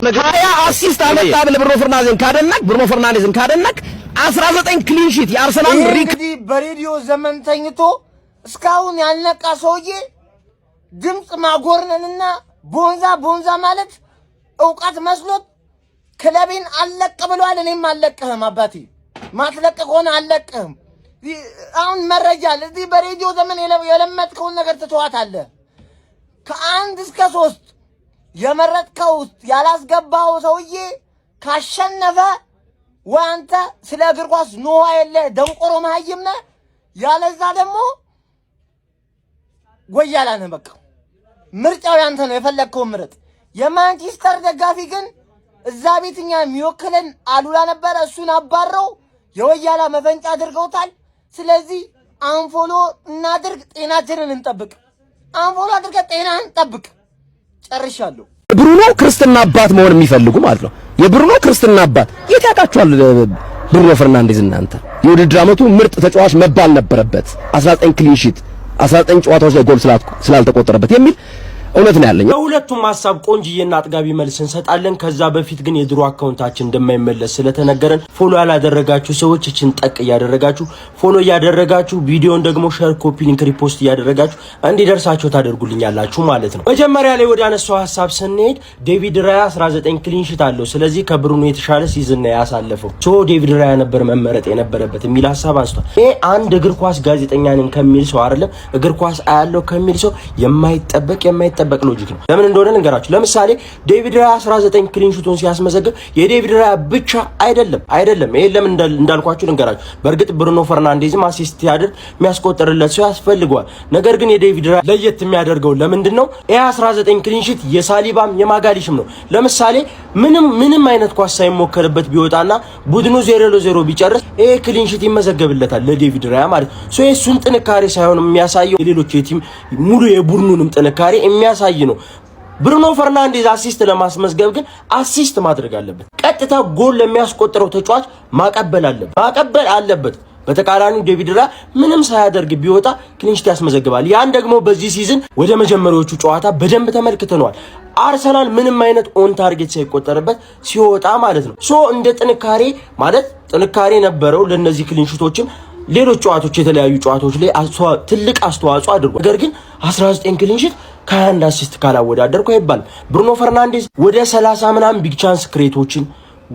ሀያ አሲስት አመጣ ብለህ ብሩኖ ፈርናንዴዝን ካደነቅ 19 ክሊን ሺት የአርሰናል እንግዲህ በሬዲዮ ዘመን ተኝቶ እስካሁን ያልነቃ ሰውዬ ድምጽ ማጎርነንና ቦንዛ ማለት ዕውቀት መስሎት ክለቤን አለቀ ብሏል። እኔም አለቀህም አባቴ ማትለቀ ሆነ አለቀህም። አሁን መረጃ ለዚህ በሬዲዮ ዘመን የለመጥከውን ነገር ትተዋታለህ። ከአንድ እስከ 3 የመረጥከው ያላስገባው ሰውዬ ካሸነፈ ወንተ ስለ እግር ኳስ ኖዋ የለ ደንቆሮ መሀይም ነህ። ያለዛ ደግሞ ጎያላ ነህ። በቃ ምርጫው ያንተ ነው። የፈለግከው ምርጥ። የማንቸስተር ደጋፊ ግን እዛ ቤትኛ የሚወክለን አሉላ ነበር። እሱን አባረው የወያላ መፈንጫ አድርገውታል። ስለዚህ አንፎሎ እናድርግ፣ ጤናችንን እንጠብቅ። አንፎሎ አድርገ ጤናን ጠብቅ። ጨርሻለሁ። ብሩኖ ክርስትና አባት መሆን የሚፈልጉ ማለት ነው። የብሩኖ ክርስትና አባት የት ያውቃቸዋል? ብሩኖ ፈርናንዴዝ እናንተ የውድድር ዓመቱ ምርጥ ተጫዋች መባል ነበረበት። 19 ክሊን ሺት 19 ጨዋታዎች ላይ ጎል ስላልተቆጠረበት የሚል እውነት ነው ያለኝ። ለሁለቱም ሐሳብ ቆንጅዬና አጥጋቢ መልስ እንሰጣለን። ከዛ በፊት ግን የድሮ አካውንታችን እንደማይመለስ ስለተነገረን ፎሎ ያላደረጋችሁ ሰዎች እችን ጠቅ እያደረጋችሁ ፎሎ እያደረጋችሁ ቪዲዮን ደግሞ ሼር፣ ኮፒ ሊንክ፣ ሪፖስት እያደረጋችሁ እንዲደርሳችሁ ታደርጉልኛላችሁ ማለት ነው። መጀመሪያ ላይ ወደ አነሳው ሐሳብ ስንሄድ ዴቪድ ራያ 19 ክሊን ሺት አለው። ስለዚህ ከብሩኖ የተሻለ ሲዝን ነው ያሳለፈው። ዴቪድ ራያ ነበር መመረጥ የነበረበት የሚል ሐሳብ አንስቷል። ይሄ አንድ እግር ኳስ ጋዜጠኛ ነኝ ከሚል ሰው አይደለም፣ እግር ኳስ አያለው ከሚል ሰው የማይጠበቅ ሎጂክ ነው። ለምን እንደሆነ ልንገራችሁ። ለምሳሌ ዴቪድ ራያ 19 ክሊን ሺቱን ሲያስመዘግብ የዴቪድ ራያ ብቻ አይደለም። ይሄ ለምን እንዳልኳችሁ ልንገራችሁ። በእርግጥ ብሩኖ ፈርናንዴዝም አሲስት ያደርግ የሚያስቆጥርለት ሰው ያስፈልገዋል። ነገር ግን የዴቪድ ራያ ለየት የሚያደርገው ለምንድነው? ይሄ 19 ክሊን ሺት የሳሊባም የማጋሊሽም ነው። ለምሳሌ ምንም አይነት ኳስ ሳይሞከርበት ቢወጣና ቡድኑ 0-0 ቢጨርስ ይሄ ክሊን ሺት ይመዘገብለታል ለዴቪድ ራያ ማለት ነው። የሱን ጥንካሬ ሳይሆን የሚያሳየው የሌሎች የቲም ሙሉ የቡድኑንም ጥንካሬ የሚያሳይ ነው። ብሩኖ ፈርናንዴዝ አሲስት ለማስመዝገብ ግን አሲስት ማድረግ አለበት። ቀጥታ ጎል ለሚያስቆጥረው ተጫዋች ማቀበል አለበት። በተቃራኒው ዴቪድ ራያ ምንም ሳያደርግ ቢወጣ ክሊንሺት ያስመዘግባል። ያን ደግሞ በዚህ ሲዝን ወደ መጀመሪያዎቹ ጨዋታ በደንብ ተመልክተናል። አርሰናል ምንም አይነት ኦን ታርጌት ሳይቆጠርበት ሲወጣ ማለት ነው። እንደ ጥንካሬ ነበረው ለነዚህ ክሊንሺቶችም ሌሎች ጨዋታዎች የተለያዩ ጨዋታዎች ላይ ትልቅ አስተዋጽኦ አድርጓል። ነገር ግን 19 ክሊንሺት ከ21 አሲስት ካላወዳደርኩ አይባልም። ብሩኖ ፈርናንዴዝ ወደ 30 ምናምን ቢግ ቻንስ ክሬቶችን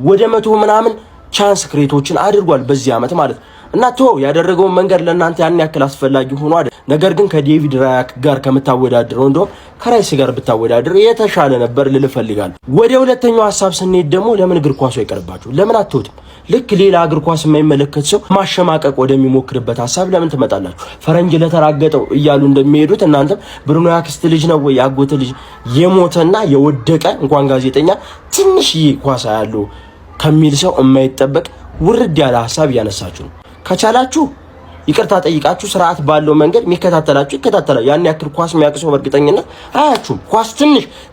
ወደ 100 ምናምን ቻንስ ክሬቶችን አድርጓል በዚህ ዓመት ማለት እና ያደረገው መንገድ ለእናንተ ያን ያክል አስፈላጊ ሆኖ አይደል። ነገር ግን ከዴቪድ ራያ ጋር ከምታወዳድረው እንደውም ከራይስ ጋር ብታወዳድር የተሻለ ነበር ልል ፈልጋለሁ። ወደ ሁለተኛው ሐሳብ ስንሄድ ደግሞ ለምን እግር ኳሱ አይቀርባችሁ? ለምን አትወድም? ልክ ሌላ እግር ኳስ የማይመለከት ሰው ማሸማቀቅ ወደሚሞክርበት ሐሳብ ለምን ትመጣላችሁ? ፈረንጅ ለተራገጠው እያሉ እንደሚሄዱት እናንተም ብሩኖ ያክስት ልጅ ነው ወይ ያጎተ ልጅ የሞተና የወደቀ እንኳን ጋዜጠኛ ትንሽዬ ኳስ ያለው ከሚል ሰው የማይጠበቅ ውርድ ያለ ሐሳብ እያነሳችሁ ነው። ከቻላችሁ ይቅርታ ጠይቃችሁ ስርዓት ባለው መንገድ የሚከታተላችሁ ይከታተላል። ያን ያክል ኳስ የሚያቅሰው በእርግጠኝነት አያችሁም። ኳስ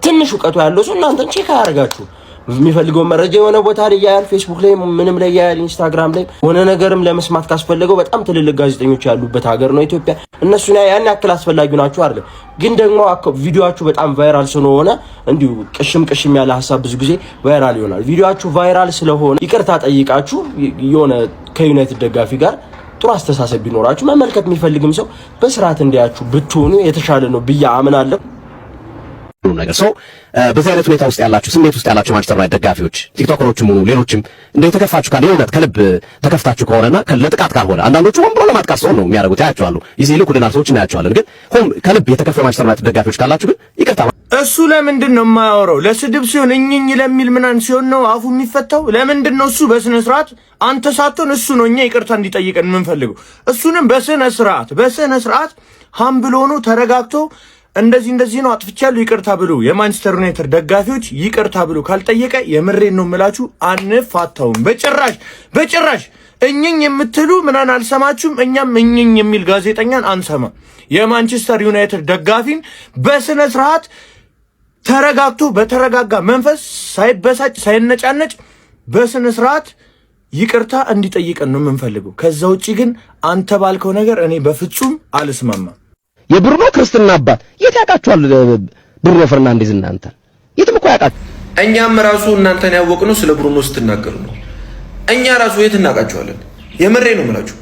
ትንሽ ዕውቀቱ ያለው ሰው እናንተን ቼክ አያደርጋችሁ። የሚፈልገው መረጃ የሆነ ቦታ ላይ ያያል፣ ፌስቡክ ላይ ምንም ላይ ያያል፣ ኢንስታግራም ላይ ሆነ ነገርም ለመስማት ካስፈለገው በጣም ትልልቅ ጋዜጠኞች ያሉበት ሀገር ነው ኢትዮጵያ። እነሱ ያን ያክል አስፈላጊው ናችሁ አይደለም። ግን ደግሞ ቪዲዮአችሁ በጣም ቫይራል ስለሆነ እንዲሁ ቅሽም ያለ ሐሳብ ብዙ ጊዜ ቫይራል ይሆናል። ቪዲዮአችሁ ቫይራል ስለሆነ ይቅርታ ጠይቃችሁ የሆነ ከዩናይትድ ደጋፊ ጋር ጥሩ አስተሳሰብ ቢኖራችሁ መመልከት የሚፈልግም ሰው በስርዓት እንዲያችሁ ብትሆኑ የተሻለ ነው ብዬ አምናለሁ። ነገር በዚህ አይነት ሁኔታ ውስጥ ያላችሁ ስሜት ውስጥ ያላችሁ ማንቸስተር ዩናይትድ ደጋፊዎች ቲክቶከሮችም ሆኑ ሌሎችም እንደ ተከፋችሁ ካለ የእውነት ከልብ ተከፍታችሁ ከሆነና ለጥቃት ካልሆነ አንዳንዶቹ ሆን ብሎ ለማጥቃት ሰው ነው የሚያደርጉት ያያቸዋሉ። ይሄ ልኩልና ሰዎች እናያቸዋለን። ግን ሆም ከልብ የተከፈ ማንቸስተር ዩናይትድ ደጋፊዎች ካላችሁ ግን ይቅርታ። እሱ ለምንድን ነው የማያወራው? ለስድብ ሲሆን እኝኝ ለሚል ምናን ሲሆን ነው አፉ የሚፈታው? ለምንድን ነው እሱ በስነ ስርዓት አንተ ሳትሆን እሱ ነው እኛ ይቅርታ እንዲጠይቀን የምንፈልገው? እሱንም በስነ ስርዓት ሀምብል ሆኖ ተረጋግቶ እንደዚህ ነው አጥፍቻለሁ ይቅርታ ብሎ የማንቸስተር ዩናይትድ ደጋፊዎች ይቅርታ ብሎ ካልጠየቀ የምሬን ነው የምላችሁ አንፋታውም። በጭራሽ እኝኝ የምትሉ ምናን አልሰማችሁም። እኛም እኝኝ የሚል ጋዜጠኛን አንሰማ። የማንቸስተር ዩናይትድ ደጋፊን በስነ ስርዓት ተረጋግቶ በተረጋጋ መንፈስ ሳይበሳጭ ሳይነጫነጭ በስነ ስርዓት ይቅርታ እንዲጠይቀን ነው የምንፈልገው። ከዛ ውጪ ግን አንተ ባልከው ነገር እኔ በፍጹም አልስማማም። የብሩኖ ክርስትና አባት የት ያውቃችኋል? ብሩኖ ፈርናንዴዝ እናንተ የትም እኮ ያውቃችሁ እኛም ራሱ እናንተን ያወቅነው ስለ ብሩኖ ስትናገሩ ነው። እኛ ራሱ የት እናውቃችኋለን? የምሬ ነው የምላችሁ።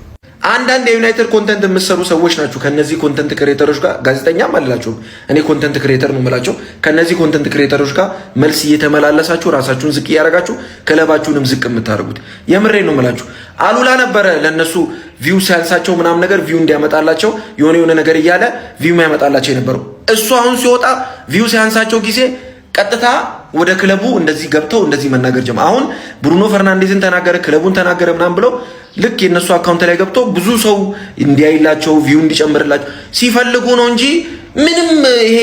አንዳንድ የዩናይትድ ኮንተንት የምትሰሩ ሰዎች ናችሁ ከነዚህ ኮንተንት ክሬተሮች ጋር ጋዜጠኛም አላላችሁም። እኔ ኮንተንት ክሬተር ነው የምላቸው። ከነዚህ ኮንተንት ክሬተሮች ጋር መልስ እየተመላለሳችሁ ራሳችሁን ዝቅ እያደረጋችሁ ክለባችሁንም ዝቅ የምታደርጉት የምሬ ነው የምላችሁ። አሉላ ነበረ ለነሱ ቪው ሲያንሳቸው ምናምን ነገር ቪው እንዲያመጣላቸው የሆነ ነገር እያለ ቪው ያመጣላቸው የነበረው እሱ አሁን ሲወጣ ቪው ሲያንሳቸው ጊዜ ቀጥታ ወደ ክለቡ እንደዚህ ገብተው እንደዚህ መናገር ጀመረ። አሁን ብሩኖ ፈርናንዴዝን ተናገረ፣ ክለቡን ተናገረ ምናምን ብለው ልክ የነሱ አካውንት ላይ ገብተው ብዙ ሰው እንዲያይላቸው ቪው እንዲጨምርላቸው ሲፈልጉ ነው እንጂ ምንም ይሄ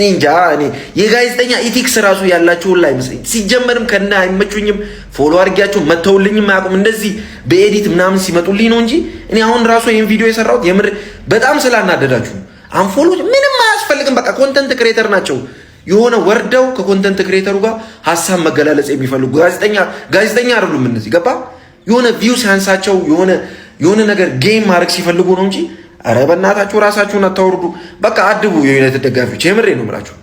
እንጃ እኔ የጋዜጠኛ ኢቲክስ ራሱ ያላችሁ ላይ መስለኝ። ሲጀመርም ከና አይመቹኝም፣ ፎሎ አድርጊያቸው መተውልኝም አያውቁም። እንደዚህ በኤዲት ምናምን ሲመጡልኝ ነው እንጂ እኔ አሁን ራሱ ይሄን ቪዲዮ የሰራሁት የምር በጣም ስላናደዳችሁ አንፎሎ ምንም አያስፈልግም። በቃ ኮንተንት ክሬተር ናቸው የሆነ ወርደው ከኮንተንት ክሬተሩ ጋር ሐሳብ መገላለጽ የሚፈልጉ ጋዜጠኛ አይደሉም እነዚህ። ገባ የሆነ ቪው ሲያንሳቸው የሆነ ነገር ጌም ማድረግ ሲፈልጉ ነው እንጂ ኧረ በእናታችሁ ራሳችሁን አታወርዱ። በቃ አድቡ የዩናይትድ ደጋፊዎች፣ የምሬ ነው የምላችሁ።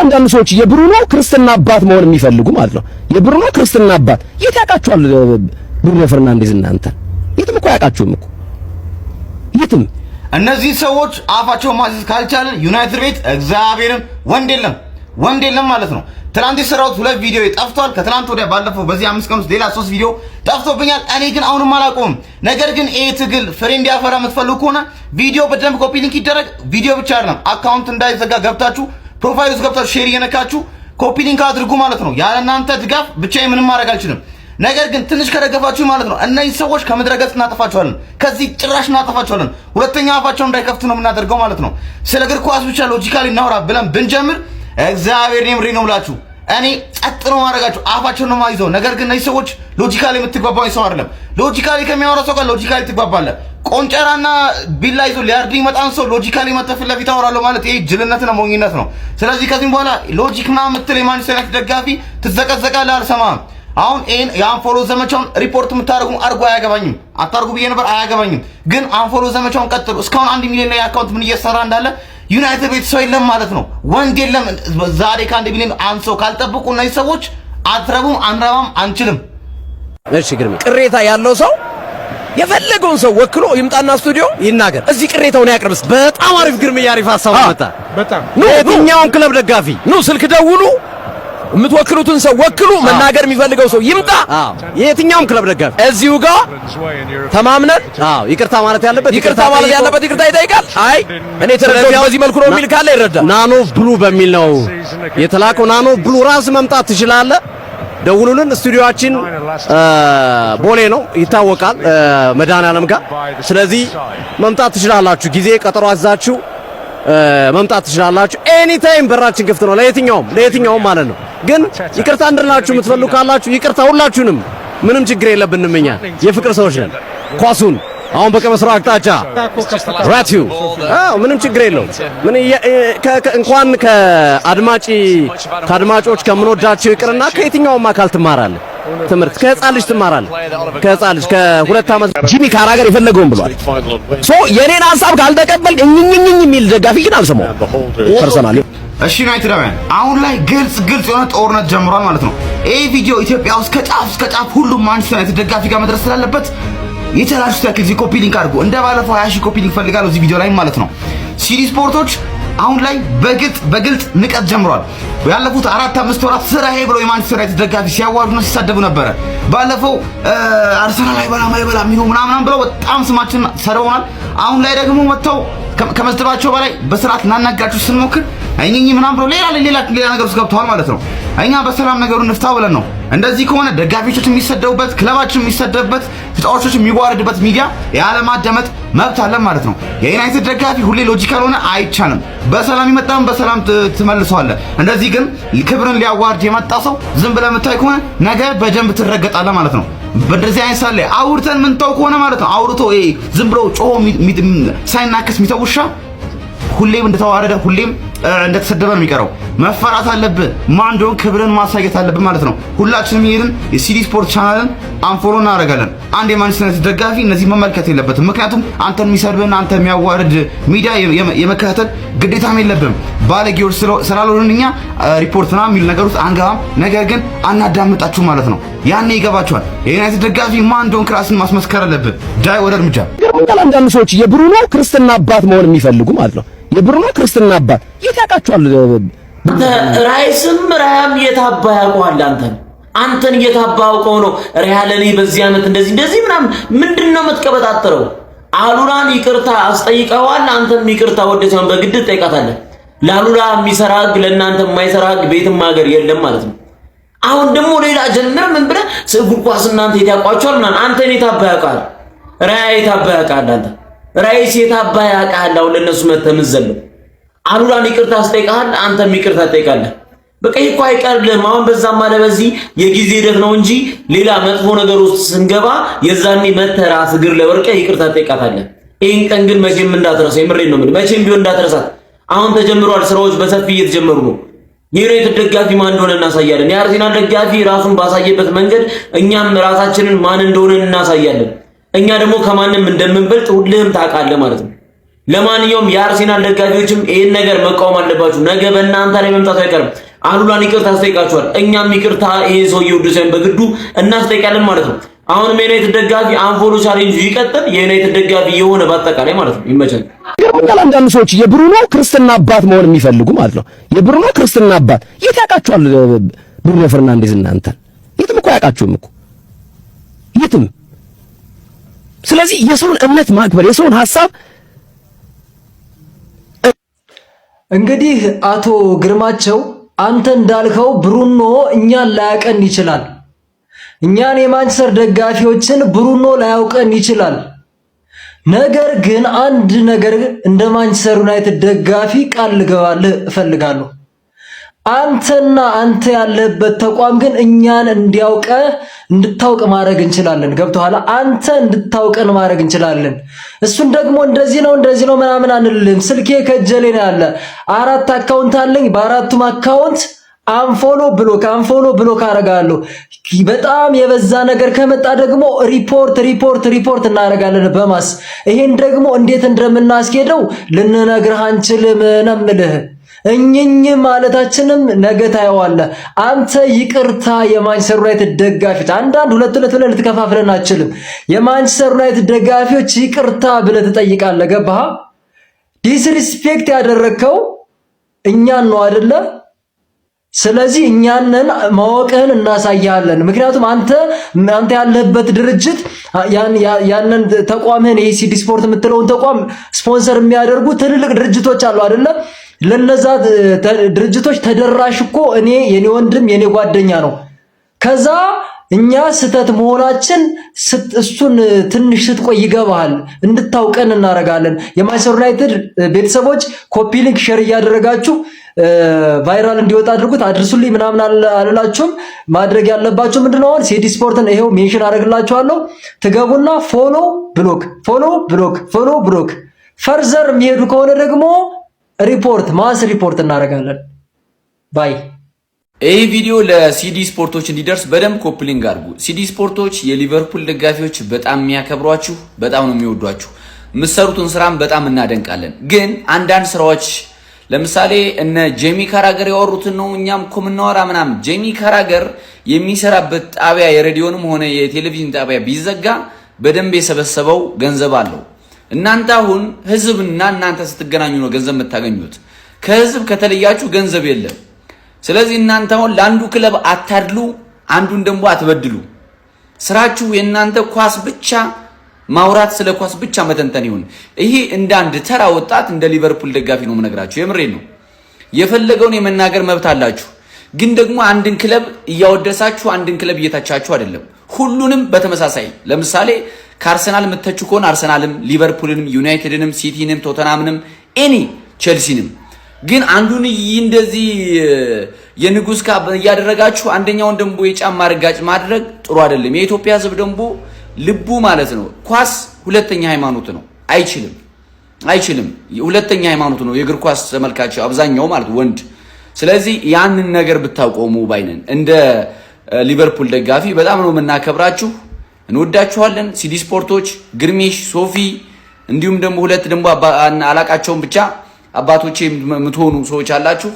አንዳንድ ሰዎች የብሩኖ ክርስትና አባት መሆን የሚፈልጉ ማለት ነው። የብሩኖ ክርስትና አባት የት ያውቃችኋል? ብሩኖ ፈርናንዴዝ እናንተ የትም እኮ አያውቃችሁም እኮ የትም። እነዚህ ሰዎች አፋቸው ማዘዝ ካልቻለን ዩናይትድ ቤት እግዚአብሔርን ወንድ የለም ማለት ነው። ትናንት የሰራሁት 2 ቪዲዮ ጠፍቷል። ከትናንት ወዲያ ባለፈው በዚህ 5 ቀን ውስጥ ሌላ 3 ቪዲዮ ጠፍቶብኛል። እኔ ግን አሁንም አላቆምም። ነገር ግን ይሄ ትግል ፍሬ እንዲያፈራ የምትፈልጉ ከሆነ ቪዲዮ በደንብ ኮፒ ሊንክ ይደረግ። ቪዲዮ ብቻ አይደለም አካውንት እንዳይዘጋ ገብታችሁ ፕሮፋይል ውስጥ ገብታችሁ ሼር እየነካችሁ ኮፒ ሊንክ አድርጉ ማለት ነው። ያለ እናንተ ድጋፍ ብቻዬን ምንም ማድረግ አልችልም። ነገር ግን ትንሽ ከደገፋችሁ ማለት ነው እነዚህ ሰዎች ከምድረ ገጽ እናጠፋቸዋለን። ከዚህ ጭራሽ እናጠፋቸዋለን። ሁለተኛ አፋቸው እንዳይከፍቱ ነው የምናደርገው ማለት ነው። ስለ እግር ኳስ ብቻ ሎጂካሊ እናወራ ብለን ብንጀምር እግዚአብሔር የምሬ ነው ብላችሁ እኔ ጸጥ ነው ማድረጋችሁ፣ አፋቸውን ነው ማይዘው። ነገር ግን እነዚህ ሰዎች ሎጂካሊ የምትግባባው ሰው አይደለም። ሎጂካሊ ከሚያወራ ሰው ጋር ሎጂካሊ ትግባባለህ። ቆንጨራና ቢላ ይዞ ሊያርድ ይመጣን ሰው ሎጂካሊ መተፍ ለፊት አወራለሁ ማለት ይሄ ጅልነትና ሞኝነት ነው። ስለዚህ ከዚህም በኋላ ሎጂክ ምናምን የምትል የማንቸስተር ዩናይትድ ደጋፊ ትዘቀዘቃለህ። አልሰማህም። አሁን የአንፎሎ ዘመቻውን ሪፖርት የምታደርጉ አርጎ አያገባኝም። አታርጉ ብዬ ነበር፣ አያገባኝም። ግን አንፎሎ ዘመቻውን ቀጥሉ። እስካሁን 1 ሚሊዮን ላይ አካውንት ምን እየሰራ እንዳለ ዩናይትድ ቤት ሰው የለም ማለት ነው። ወንድ የለም። ዛሬ ከ1 ሚሊዮን አንሰው ካልጠብቁ እነዚህ ሰዎች አትረቡም፣ አንረባም፣ አንችልም። እሺ ግርሜ፣ ቅሬታ ያለው ሰው የፈለገውን ሰው ወክሎ ይምጣና ስቱዲዮ ይናገር። እዚህ ቅሬታውን ያቅርብስ። በጣም አሪፍ ግርሜ፣ ያሪፍ ሐሳብ መጣ። በጣም የትኛውን ክለብ ደጋፊ ኑ ስልክ ደውሉ፣ የምትወክሉትን ሰው ወክሉ። መናገር የሚፈልገው ሰው ይምጣ። የትኛውም ክለብ ደጋፊ እዚሁ ጋር ተማምነን ይቅርታ ማለት ያለበት ይቅርታ ይጠይቃል። አይ እኔ ተረዳው በዚህ መልኩ ነው የሚል ካለ ይረዳል። ናኖ ብሉ በሚል ነው የተላከው። ናኖ ብሉ ራስ መምጣት ትችላለህ። ደውሉልን። ስቱዲዮአችን ቦሌ ነው ይታወቃል፣ መድኃኒዓለም ጋር። ስለዚህ መምጣት ትችላላችሁ። ጊዜ ቀጠሮ አዛችሁ መምጣት ትችላላችሁ። ኤኒ ታይም በራችን ክፍት ነው፣ ለየትኛውም ማለት ነው። ግን ይቅርታ እንድላችሁ የምትፈልጉ ካላችሁ ይቅርታ፣ ሁላችሁንም ምንም ችግር የለብንም። እኛ የፍቅር ሰዎች ነን። ኳሱን አሁን በቀመስራው አቅጣጫ ራቲው ምንም ችግር የለውም። ምን እንኳን ከአድማጮች ከምንወዳቸው ይቅርና ከየትኛውም አካል ትማራለህ። ትምህርት ከህፃን ልጅ ትማራለህ። ከህፃን ልጅ ከ2 ዓመት ጂሚ ካራገር የፈለገውን ብሏል። ሶ የኔን ሐሳብ ካልተቀበል እኝኝኝ የሚል ደጋፊ ግን አልሰማውም ፐርሰናሊ። እሺ ዩናይትዳውያን አሁን ላይ ግልጽ የሆነ ጦርነት ጀምሯል ማለት ነው። ይሄ ቪዲዮ ኢትዮጵያ ውስጥ ከጫፍ ሁሉም ማንቸስተር ዩናይትድ ደጋፊ ጋር መድረስ ስላለበት የተላችሁ ያክል እዚህ ኮፒ ሊንክ አድርጉ። እንደባለፈው 20 ሺህ ኮፒ ሊንክ ፈልጋለሁ እዚህ ቪዲዮ ላይ ማለት ነው። ሲዲ ስፖርቶች አሁን ላይ በግልጽ ንቀት ጀምሯል። ያለፉት 4-5 ወራት ስራዬ ብሎ የማንቸስተር ዩናይትድ ደጋፊ ሲያዋርዱና ሲሳደቡ ነበረ። ባለፈው አርሰናል አይበላም የሚሉ ምናምን ብለው በጣም ስማችን ሰደውናል። አሁን ላይ ደግሞ መጥተው ከመስደባቸው በላይ በስርዓት እናናግራችሁ ስንሞክር አይኝኝ ምናምን ብለው ሌላ ነገር ውስጥ ገብተዋል ማለት ነው። እኛ በሰላም ነገሩን እንፍታው ብለን ነው። እንደዚህ ከሆነ ደጋፊዎች የሚሰደቡበት፣ ክለባችን የሚሰደብበት፣ ተጫዋቾች የሚዋረድበት ሚዲያ ያለማዳመጥ መብት አለን ማለት ነው። የዩናይትድ ደጋፊ ሁሌ ሎጂካል ሆነ አይቻልም። በሰላም ይመጣም በሰላም ትመልሰዋለህ። እንደዚህ ግን ክብርን ሊያዋርድ የመጣ ሰው ዝም ብለህ የምታይ ከሆነ ነገ በደንብ ትረገጣለህ ማለት ነው። በደዚህ አይነት ሳለ አውርተን ምን ተው ከሆነ ማለት ነው አውርቶ ዝም ብሎ ጮሆ ሳይናከስ የሚተውሻ ሁሌም እንደተዋረደ ሁሌም እንደተሰደበ ነው የሚቀረው። መፈራት አለብህ። ማን እንደሆነ ክብርን ማሳየት አለብህ ማለት ነው። ሁላችንም ይሄንን የሲዲ ስፖርት ቻናልን አንፎሎ እናደርጋለን። አንድ የማንቸስተር ዩናይትድ ደጋፊ እነዚህ መመልከት የለበትም። ምክንያቱም አንተን የሚሰድብህና አንተ የሚያዋርድ ሚዲያ የመከታተል ግዴታም የለብህም። ባለጌዎች ስላልሆንን እኛ ሪፖርት ና የሚል ነገር ውስጥ አንገባም። ነገር ግን አናዳምጣችሁ ማለት ነው። ያኔ ይገባችኋል። የዩናይትድ ደጋፊ ማን እንደሆንክ ራስን ማስመስከር አለብህ። ዳይ ወደ እርምጃ። ገርሞኛል። አንዳንድ ሰዎች የብሩኖ ክርስትና አባት መሆን የሚፈልጉ ማለት ነው። የብሩኖ ክርስትና አባት የት ያውቃችኋል? ራይስም ራያም የታባ ያውቀዋል። አንተን የታባ አውቀው ነው ሪያለኒ በዚህ ዓመት እንደዚህ ምናምን ምንድነው የምትቀበጣጥረው? አሉላን ይቅርታ አስጠይቀዋል። አንተም ይቅርታ ወደሰን በግድ ጠይቃታለህ። ለአሉላ የሚሰራ ህግ ለእናንተ የማይሰራ ህግ ቤትም ሀገር የለም ማለት ነው። አሁን ደግሞ ሌላ ጀነር ምን ብለህ እግር ኳስ እናንተ የታቋቸዋል እና አንተን የታባ ያውቃል? ራያ የታባ ያውቃል? አንተ ራይስ የታባ ያውቃል? አሁን ለነሱ መተምዘለው አሉላን ይቅርታ አስጠይቀሃል። አንተም ይቅርታ ጠይቃለህ። በቃ ይሄ እኮ አይቀርልህም። አሁን በዛም አለ በዚህ የጊዜ ሂደት ነው እንጂ ሌላ መጥፎ ነገር ውስጥ ስንገባ የዛኔ መተራስ እግር ላይ ወርቀህ ይቅርታ ጠይቃታለህ። ይሄን ቀን ግን መቼም እንዳትረሳ። የምሬን ነው የምልህ፣ መቼም ቢሆን እንዳትረሳት። አሁን ተጀምሯል፣ ስራዎች በሰፊ እየተጀመሩ ነው። የዩናይትድ ደጋፊ ማን እንደሆነ እናሳያለን። የአርሴናል ደጋፊ ራሱን ባሳየበት መንገድ እኛም ራሳችንን ማን እንደሆነ እናሳያለን። እኛ ደግሞ ከማንም እንደምንበልጥ ሁልህም ታውቃለህ ማለት ነው። ለማንኛውም የአርሴናል ደጋፊዎችም ይሄን ነገር መቃወም አለባችሁ። ነገ በእናንተ ላይ መምጣቱ አይቀርም። አሉላን ይቅርታ አስጠይቃችኋል። እኛም ይቅርታ ይሄ ሰውዬው ድሰን በግዱ እናስጠይቃለን ማለት ነው። አሁን የዩናይትድ ደጋፊ አንፎሎ ቻሌንጅ ይቀጥል። የዩናይትድ ደጋፊ የሆነ በአጠቃላይ ማለት ነው ይመቻል። ገርሞኛል። አንዳንድ ሰዎች የብሩኖ ክርስትና አባት መሆን የሚፈልጉ ማለት ነው። የብሩኖ ክርስትና አባት የት ያውቃችኋል? ብሩኖ ፈርናንዴዝ እናንተን የትም እኮ አያውቃችሁም እኮ የትም። ስለዚህ የሰውን እምነት ማክበር የሰውን ሐሳብ እንግዲህ አቶ ግርማቸው አንተ እንዳልከው ብሩኖ እኛን ላያቀን ይችላል። እኛን የማንቸስተር ደጋፊዎችን ብሩኖ ላያውቀን ይችላል። ነገር ግን አንድ ነገር እንደ ማንቸስተር ዩናይትድ ደጋፊ ቃል ልገባልህ እፈልጋለሁ። አንተና አንተ ያለበት ተቋም ግን እኛን እንድታውቅ ማድረግ እንችላለን። ገብቶሃል? አንተ እንድታውቀን ማድረግ እንችላለን። እሱን ደግሞ እንደዚህ ነው ምናምን አንልም። ስልኬ ከጀሌ ነው ያለ 4 አካውንት አለኝ። በአራቱም አካውንት አንፎሎ ብሎክ አደርጋለሁ። በጣም የበዛ ነገር ከመጣ ደግሞ ሪፖርት እናደርጋለን በማስ ይሄን ደግሞ እንዴት እንደምናስኬደው ልንነግርህ አንችልም ነው የምልህ። እኝኝ ማለታችንም ነገ ታየዋለህ። አንተ ይቅርታ የማንቸስተር ዩናይትድ ደጋፊዎች አንዳንድ ሁለት ብለህ ልትከፋፍለን አትችልም። የማንቸስተር ዩናይትድ ደጋፊዎች ይቅርታ ብለህ ትጠይቃለህ። ገባህ? ዲስሪስፔክት ያደረግከው እኛን ነው አይደለ? ስለዚህ እኛንን ማወቅህን እናሳያለን። ምክንያቱም አንተ ያለህበት ድርጅት ያንን ተቋምህን ሲዲ ስፖርት የምትለውን ተቋም ስፖንሰር የሚያደርጉ ትልልቅ ድርጅቶች አሉ አይደለ? ለነዛ ድርጅቶች ተደራሽ እኮ የኔ ወንድም የኔ ጓደኛ ነው። ከዛ እኛ ስተት መሆናችን እሱን ትንሽ ስትቆይ ይገባሃል። እንድታውቀን እናደርጋለን። የማንቸስተር ዩናይትድ ቤተሰቦች ኮፒ ሊንክ ሼር እያደረጋችሁ ቫይራል እንዲወጣ አድርጉት። አድርሱልኝ ምናምን አልላችሁም። ማድረግ ያለባችሁ ምንድነው? አሁን ሲዲ ስፖርትን ይሄው ሜንሽን አደርግላችኋለሁ። ትገቡና ፎሎ ብሎክ ፈርዘር የሚሄዱ ከሆነ ደግሞ ማስ ሪፖርት እናደርጋለን። ባይ ይህ ቪዲዮ ለሲዲ ስፖርቶች እንዲደርስ በደንብ ኮፕሊንግ አድርጉ። ሲዲ ስፖርቶች የሊቨርፑል ደጋፊዎች በጣም የሚያከብሯችሁ፣ በጣም ነው የሚወዷችሁ። የምትሰሩትን ስራም በጣም እናደንቃለን። ግን አንዳንድ ስራዎች ለምሳሌ እነ ጄሚ ካራገር ያወሩትን ነው እኛም እኮ የምናወራ ምናምን። ጄሚ ካራገር የሚሰራበት ጣቢያ የሬዲዮንም ሆነ የቴሌቪዥን ጣቢያ ቢዘጋ በደንብ የሰበሰበው ገንዘብ አለው። እናንተ አሁን ህዝብና እናንተ ስትገናኙ ነው ገንዘብ የምታገኙት። ከህዝብ ከተለያችሁ ገንዘብ የለም። ስለዚህ እናንተ አሁን ለአንዱ ክለብ አታድሉ፣ አንዱን ደግሞ አትበድሉ። ስራችሁ የእናንተ ኳስ ብቻ ማውራት፣ ስለ ኳስ ብቻ መተንተን ይሁን። ይሄ እንደ አንድ ተራ ወጣት እንደ ሊቨርፑል ደጋፊ ነው የምነግራችሁ። የምሬን ነው። የፈለገውን የመናገር መብት አላችሁ። ግን ደግሞ አንድን ክለብ እያወደሳችሁ አንድን ክለብ እየታቻችሁ አይደለም። ሁሉንም በተመሳሳይ ለምሳሌ ከአርሰናል የምትተቹ ከሆነ አርሰናልም፣ ሊቨርፑልንም፣ ዩናይትድንም፣ ሲቲንም፣ ቶተናምንም ቼልሲንም ግን አንዱን እንደዚህ የንጉስ ካብ እያደረጋችሁ አንደኛውን ደግሞ የጫማ ረጋጭ ማድረግ ጥሩ አይደለም። የኢትዮጵያ ሕዝብ ደግሞ ልቡ ማለት ነው ኳስ ሁለተኛ ሃይማኖት ነው። አይችልም። ሁለተኛ ሃይማኖት ነው የእግር ኳስ ተመልካች አብዛኛው ማለት ወንድ። ስለዚህ ያንን ነገር ብታቆሙ ባይነን። እንደ ሊቨርፑል ደጋፊ በጣም ነው የምናከብራችሁ፣ እንወዳችኋለን። ሲዲ ስፖርቶች፣ ግርሜሽ፣ ሶፊ እንዲሁም ደግሞ ሁለት ደግሞ አላቃቸውም ብቻ አባቶቼ የምትሆኑ ሰዎች አላችሁ።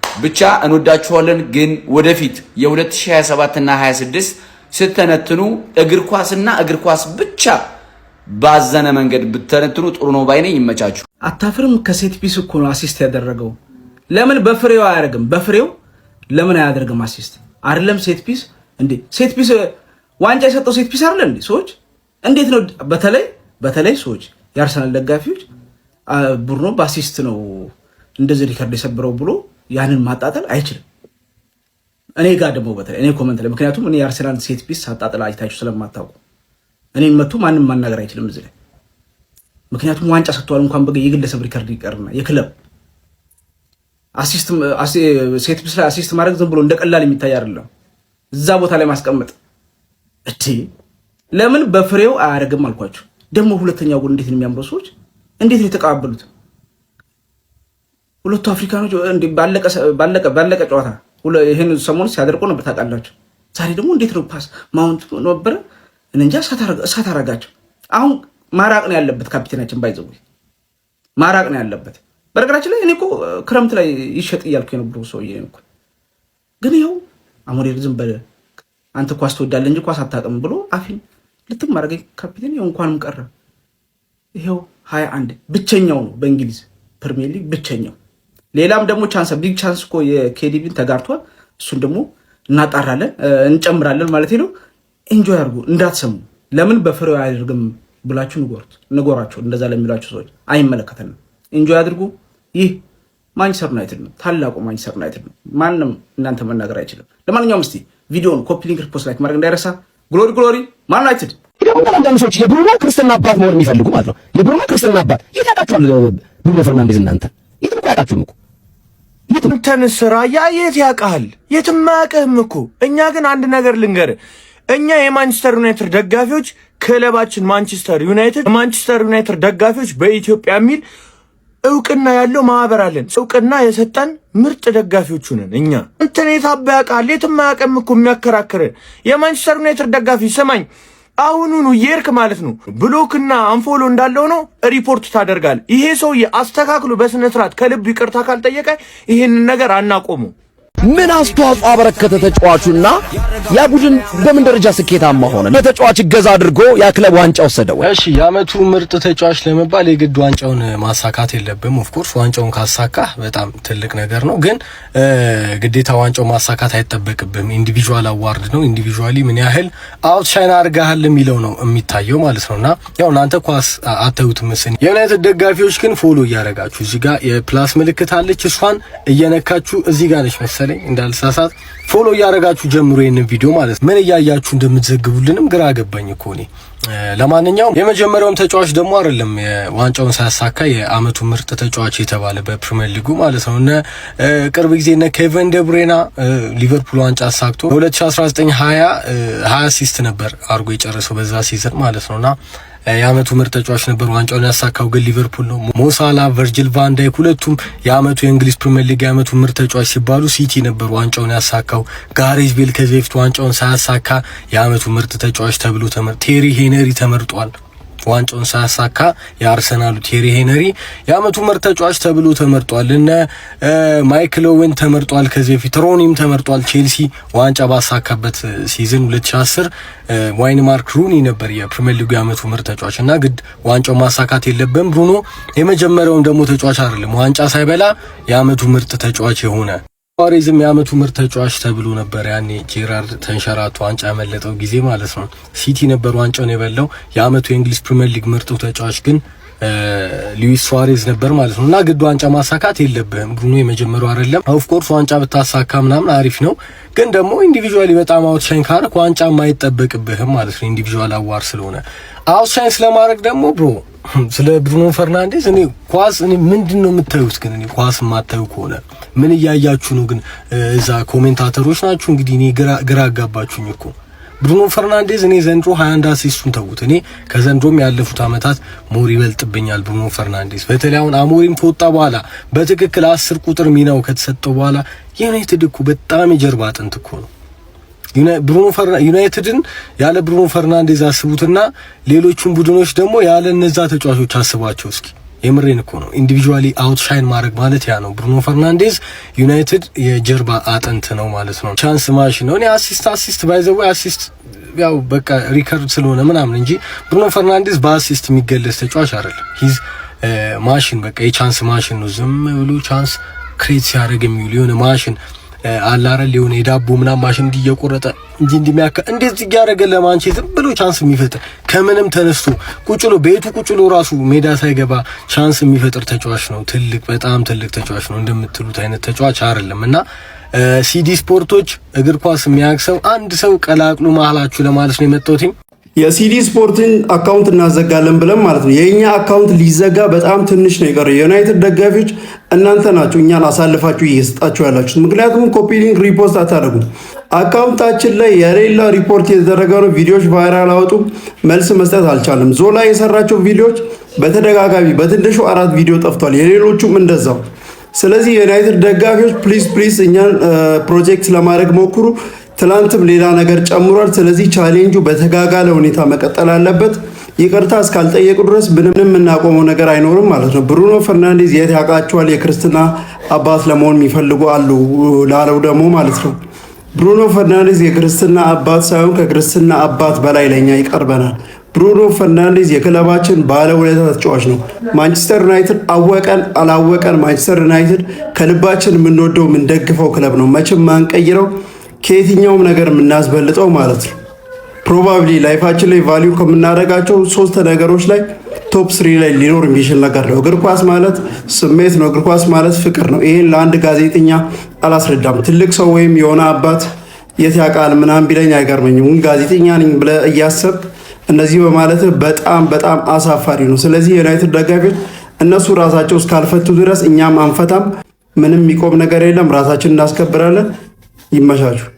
ብቻ እንወዳችኋለን። ግን ወደፊት የ2027 እና 26 ስተነትኑ እግር ኳስና እግር ኳስ ብቻ ባዘነ መንገድ ብተነትኑ ጥሩ ነው ባይነኝ። ይመቻችሁ። አታፍርም? ከሴት ፒስ እኮ ነው አሲስት ያደረገው። ለምን በፍሬው አያደርግም? በፍሬው ለምን አያደርግም አሲስት? አይደለም ሴት ፒስ እንዴ! ሴት ፒስ ዋንጫ የሰጠው ሴት ፒስ አይደለም እንዴ? ሰዎች እንዴት ነው በተለይ ሰዎች የአርሰናል ደጋፊዎች ብሩኖ በአሲስት ነው እንደዚህ ሪከርድ የሰበረው ብሎ ያንን ማጣጣል አይችልም። እኔ ጋር ደግሞ በተለይ እኔ ኮመንት ላይ ምክንያቱም እኔ የአርሰናል ሴት ፒስ ሳጣጣል አይታችሁ ስለማታውቁ እኔን መጥቶ ማንም ማናገር አይችልም እዚህ ላይ። ምክንያቱም ዋንጫ ሰጥቷል እንኳን የግለሰብ ሪከርድ ይቀርና የክለብ ሴት ፒስ ላይ አሲስት ማድረግ ዝም ብሎ እንደቀላል የሚታይ አይደለም። እዛ ቦታ ላይ ማስቀመጥ እቺ ለምን በፍሬው አያደርግም አልኳችሁ። ደግሞ ሁለተኛው ጎል እንዴት ነው የሚያምረው! ሰዎች እንዴት ነው የተቀባበሉት? ሁለቱ አፍሪካኖች እንዴ ባለቀ ጨዋታ ይሄን ሰሞን ሲያደርቁ ነበር ታውቃላችሁ። ዛሬ ደግሞ እንዴት ነው ፓስ ማውንት ነበር እንጃ እሳት አረጋቸው። አሁን ማራቅ ነው ያለበት ካፒቴናችን ባይዘው ማራቅ ነው ያለበት። በነገራችን ላይ እኔ እኮ ክረምት ላይ ይሸጥ እያልኩ የነበረው ሰውዬ እኮ ግን ይኸው አሞሬል ዝም በለ አንተ ኳስ ትወዳለህ እንጂ ኳስ አታውቅም ብሎ አፊን ልትም ማድረግ ካፒቴን ይኸው እንኳንም ቀረ። ይኸው 21 ብቸኛው ነው በእንግሊዝ ፕሪሚየር ሊግ ብቸኛው። ሌላም ደግሞ ቢግ ቻንስ እኮ የኬዲቪን ተጋርቷል። እሱን ደግሞ እናጣራለን እንጨምራለን ማለት ነው። ኢንጆይ አድርጉ እንዳትሰሙ። ለምን በፍሬው አያደርግም ብላችሁ ንገሯቸው። እንደዛ ለሚሏችሁ ሰዎች አይመለከተንም። ኢንጆይ አድርጉ። ይህ ማንቸስተር ዩናይትድ ነው፣ ታላቁ ማንቸስተር ዩናይትድ ነው። ማንም እናንተ መናገር አይችልም። ለማንኛውም እስቲ ቪዲዮውን ኮፒ ሊንክ ሪፖስት ላይክ ማድረግ እንዳይረሳ። ግሎሪ ማን ዩናይትድ ደግሞ አንዳንድ ሰዎች የብሩኖ ክርስትና አባት መሆን የሚፈልጉ ማለት ነው። የብሩኖ ክርስትና አባት የት ያውቃችኋል? ብሩኖ ፈርናንዴዝ እናንተ የት ነው ያውቃችሁም እኮ እንተን ስራ የት ያውቃል? የትም አያውቅህም እኮ። እኛ ግን አንድ ነገር ልንገር፣ እኛ የማንቸስተር ዩናይትድ ደጋፊዎች ክለባችን ማንቸስተር ዩናይትድ ደጋፊዎች በኢትዮጵያ የሚል እውቅና ያለው ማህበር አለን። እውቅና የሰጠን ምርጥ ደጋፊዎቹ ነን እኛ። እንትን የታባ ያውቃል? የትም አያውቅም እኮ የሚያከራክር የማንቸስተር ዩናይትድ ደጋፊ ስማኝ፣ አሁኑኑ የርክ ማለት ነው ብሎክና አንፎሎ እንዳለው ነው ሪፖርት ታደርጋል። ይሄ ሰውዬ አስተካክሎ በስነ ስርዓት ከልብ ይቅርታ ካልጠየቀ ይሄንን ነገር አናቆሙ። ምን አስተዋጽኦ አበረከተ ተጫዋቹና ያ ቡድን በምን ደረጃ ስኬታማ ሆነ? ለተጫዋች እገዛ አድርጎ ያ ክለብ ዋንጫ ወሰደው። እሺ የዓመቱ ምርጥ ተጫዋች ለመባል የግድ ዋንጫውን ማሳካት የለብም። ኦፍ ኮርስ ዋንጫውን ካሳካ በጣም ትልቅ ነገር ነው፣ ግን ግዴታ ዋንጫው ማሳካት አይጠበቅብም። ኢንዲቪጁዋል አዋርድ ነው። ኢንዲቪጁዋሊ ምን ያህል አውትሻይን አድርገሃል የሚለው ነው የሚታየው ማለት ነውና ያው እናንተ ኳስ አታዩት መስን። የዩናይትድ ደጋፊዎች ግን ፎሎ እያደረጋችሁ እዚህ ጋር የፕላስ ምልክት አለች፣ እሷን እየነካችሁ እዚህ ጋር ነች መሰለኝ እንዳልሳሳት ፎሎ እያደረጋችሁ ጀምሮ ይሄንን ቪዲዮ ማለት ምን እያያችሁ እንደምትዘግቡልንም ግራ ገባኝ እኮ እኔ። ለማንኛውም የመጀመሪያውም ተጫዋች ደግሞ አይደለም ዋንጫውን ሳያሳካ የዓመቱ ምርጥ ተጫዋች የተባለ በፕሪሚየር ሊጉ ማለት ነው። እና ቅርብ ጊዜ እነ ኬቨን ደብሬና ሊቨርፑል ዋንጫ አሳክቶ በ2019 20 አሲስት ነበር አርጎ የጨረሰው በዛ ሲዝን ማለት ነውና የዓመቱ ምርጥ ተጫዋች ነበር። ዋንጫውን ያሳካው ግን ሊቨርፑል ነው። ሞሳላ፣ ቨርጂል ቫን ዳይክ ሁለቱም የዓመቱ የእንግሊዝ ፕሪሚየር ሊግ የዓመቱ ምርጥ ተጫዋች ሲባሉ ሲቲ ነበር ዋንጫውን ያሳካው። ጋሬዝ ቤል ከዚህ በፊት ዋንጫውን ሳያሳካ የዓመቱ ምርጥ ተጫዋች ተብሎ ቴሪ ሄነሪ ተመርጧል። ዋንጫውን ሳያሳካ የአርሰናሉ ቴሪ ሄነሪ የዓመቱ ምርጥ ተጫዋች ተብሎ ተመርጧል። እነ ማይክል ኦዌን ተመርጧል። ከዚህ በፊት ሮኒም ተመርጧል። ቼልሲ ዋንጫ ባሳካበት ሲዝን 2010 ዋይን ማርክ ሩኒ ነበር የፕሪሚየር ሊጉ የዓመቱ ምርጥ ተጫዋች እና ግድ ዋንጫው ማሳካት የለበም። ብሩኖ የመጀመሪያውም ደግሞ ተጫዋች አይደለም ዋንጫ ሳይበላ የዓመቱ ምርጥ ተጫዋች የሆነ። ሱዋሬዝም የዓመቱ ምርጥ ተጫዋች ተብሎ ነበር ያኔ ጄራርድ ተንሸራቶ ዋንጫ ያመለጠው ጊዜ ማለት ነው። ሲቲ ነበር ዋንጫውን የበላው። የዓመቱ የእንግሊዝ ፕሪሚየር ሊግ ምርጡ ተጫዋች ግን ሉዊስ ሱዋሬዝ ነበር ማለት ነው። እና ግድ ዋንጫ ማሳካት የለብህም። ብሩኖ የመጀመሪያው አይደለም። ኦፍ ኮርስ ዋንጫ ብታሳካ ምናምን አሪፍ ነው፣ ግን ደግሞ ኢንዲቪጁዋሊ በጣም አውትሻይን ካረክ ዋንጫ ማይጠበቅብህም ማለት ነው። ኢንዲቪጁዋል አዋር ስለሆነ አውትሻይን ስለማድረግ ደግሞ ብሮ ስለ ብሩኖ ፈርናንዴዝ እኔ ምንድነው የምታዩት? ግን እኔ ኳስ የማታዩ ከሆነ ምን እያያችሁ ነው? ግን እዛ ኮሜንታተሮች ናችሁ እንግዲህ እኔ ግራ አጋባችሁኝ እኮ። ብሩኖ ፈርናንዴዝ እኔ ዘንድሮ 21 አሲስቱን ተውት። እኔ ከዘንድሮም ያለፉት አመታት ሞር ይበልጥብኛል ብሩኖ ፈርናንዴዝ። በተለይ አሁን አሞሪም ከወጣ በኋላ በትክክል 10 ቁጥር ሚናው ከተሰጠው በኋላ ዩናይትድ እኮ በጣም የጀርባ አጥንት እኮ ነው። ዩናይትድን ያለ ብሩኖ ፈርናንዴዝ አስቡትና ሌሎቹን ቡድኖች ደግሞ ያለ እነዛ ተጫዋቾች አስቧቸው እስኪ። የምሬን እኮ ነው። ኢንዲቪጁዋሊ አውትሻይን ማድረግ ማለት ያ ነው። ብሩኖ ፈርናንዴዝ ዩናይትድ የጀርባ አጥንት ነው ማለት ነው። ቻንስ ማሽን ነው። እኔ አሲስት ባይ ዘ ወይ አሲስት ያው በቃ ሪከርድ ስለሆነ ምናምን እንጂ ብሩኖ ፈርናንዴዝ በአሲስት የሚገለጽ ተጫዋች አይደለም። ሂዝ ማሽን በቃ የቻንስ ማሽን ነው። ዝም ብሎ ቻንስ ክሬት ሲያደርግ የሚውል የሆነ ማሽን አላረል የሆነ የዳቦ ምናምን ማሽን እንዲየቆረጠ እንዲሚያካ እንደዚህ ያደረገ ለማንቸስተር ብሎ ቻንስ የሚፈጥር ከምንም ተነስቶ ቁጭሎ ቤቱ ቁጭሎ ራሱ ሜዳ ሳይገባ ቻንስ የሚፈጥር ተጫዋች ነው። ትልቅ በጣም ትልቅ ተጫዋች ነው። እንደምትሉት አይነት ተጫዋች አይደለም እና ሲዲ ስፖርቶች እግር ኳስ የሚያክሰው አንድ ሰው ቀላቅሉ መሀላችሁ ለማለት ነው የመጣሁት። የሲዲ ስፖርትን አካውንት እናዘጋለን ብለን ማለት ነው። የኛ አካውንት ሊዘጋ በጣም ትንሽ ነው የቀረው። የዩናይትድ ደጋፊዎች እናንተ ናችሁ እኛን አሳልፋችሁ እየሰጣችሁ ያላችሁት። ምክንያቱም ኮፒ ሊንክ ሪፖስት አታደርጉም። አካውንታችን ላይ የሌላ ሪፖርት የተደረገው ቪዲዮዎች ቫይራል አወጡ፣ መልስ መስጠት አልቻለም። ዞላ የሰራቸው ቪዲዮዎች በተደጋጋሚ በትንሹ 4 ቪዲዮ ጠፍቷል። የሌሎቹም እንደዛው። ስለዚህ የዩናይትድ ደጋፊዎች ፕሊዝ እኛን ፕሮጀክት ለማድረግ ሞክሩ። ትላንትም ሌላ ነገር ጨምሯል። ስለዚህ ቻሌንጁ በተጋጋለ ሁኔታ መቀጠል አለበት። ይቅርታ እስካልጠየቁ ድረስ ምንም የምናቆመው ነገር አይኖርም ማለት ነው። ብሩኖ ፈርናንዴዝ የት ያውቃቸዋል የክርስትና አባት ለመሆን የሚፈልጉ አሉ ላለው ደግሞ ማለት ነው። ብሩኖ ፈርናንዴዝ የክርስትና አባት ሳይሆን ከክርስትና አባት በላይ ለኛ ይቀርበናል። ብሩኖ ፈርናንዴዝ የክለባችን ባለውለታ ተጫዋች ነው። ማንቸስተር ዩናይትድ አወቀን አላወቀን ማንቸስተር ዩናይትድ ከልባችን የምንወደው የምንደግፈው ክለብ ነው። መቼም ማንቀይረው ከየትኛውም ነገር የምናስበልጠው ማለት ነው። ፕሮባብሊ ላይፋችን ላይ ቫሊዩ ከምናደርጋቸው 3 ነገሮች ላይ ቶፕ 3 ላይ ሊኖር የሚችል ነገር ነው። እግር ኳስ ማለት ስሜት ነው። እግር ኳስ ማለት ፍቅር ነው። ይሄን ለአንድ ጋዜጠኛ አላስረዳም። ትልቅ ሰው ወይም የሆነ አባት የት ያውቃል ምናምን ቢለኝ አይገርመኝም። ጋዜጠኛ ነኝ ብለህ እያሰብክ እነዚህ በማለት በጣም አሳፋሪ ነው። ስለዚህ የዩናይትድ ደጋፊዎች እነሱ ራሳቸው እስካልፈቱ ድረስ እኛም አንፈታም። ምንም የሚቆም ነገር የለም። ራሳችን እናስከብራለን። ይመሻችሁ።